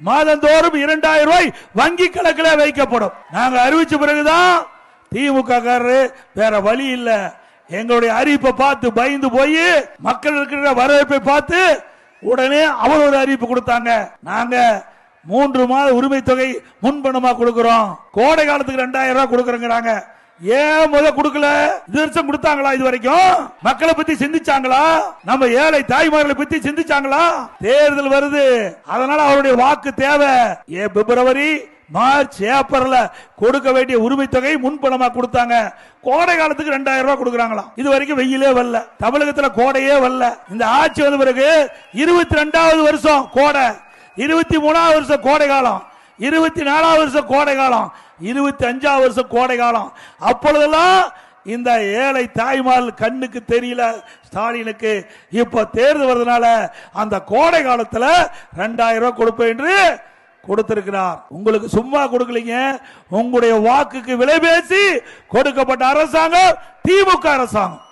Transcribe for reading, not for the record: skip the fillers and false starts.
மாதந்தோறும் 2000 ரூபாய் வங்கி கணக்கில் வைக்கப்படும். நாங்க அறிவிச்ச பிறகுதான் திமுக வேற வழி இல்ல, எங்களுடைய அறிவிப்பை பார்த்து பயந்து போய் மக்கள் இருக்கிற வரவேற்பை பார்த்து உடனே அவர் ஒரு அறிவிப்பு கொடுத்தாங்க. நாங்க 3 மாத உரிமை தொகை முன்பணமா கொடுக்கிறோம், கோடை காலத்துக்கு 2000 ரூபாய் கொடுக்கறோங்கிறாங்க. ஏன் முத கொடுக்கல? இது வருஷம் கொடுத்தாங்களா? இது வரைக்கும் மக்களை பத்தி சிந்திச்சாங்களா? நம்ம ஏழை தாய்மார்களை பத்தி சிந்திச்சாங்களா? தேர்தல் வருது, அதனால அவருடைய வாக்கு தேவை. பிப்ரவரி மார்ச் ஏப்ரல்ல கொடுக்க வேண்டிய உரிமை தொகை முன்பணமா கொடுத்தாங்க. கோடை காலத்துக்கு 2000 ரூபாய் கொடுக்கறாங்களா? இது வரைக்கும் வெயிலே வரல, தமிழகத்துல கோடையே வரல. இந்த ஆட்சி வந்த பிறகு 22வது வருஷம் கோடை, 23வது வருஷம் கோடை காலம், 24வது வருஷம் கோடை காலம், 25வது வருஷம் கோடை காலம். அப்பொழுதெல்லாம் இந்த ஏழை தாய்மார் கண்ணுக்கு தெரியல ஸ்டாலினுக்கு. இப்ப தேர்தல் வருவதனால அந்த கோடை காலத்துல 2000 ரூபாய் கொடுப்பேன் என்று கொடுத்திருக்கிறார். உங்களுக்கு சும்மா கொடுக்கலீங்க, உங்களுடைய வாக்குக்கு விலை பேசி கொடுக்கப்பட்ட அரசாங்கம் திமுக அரசாங்கம்.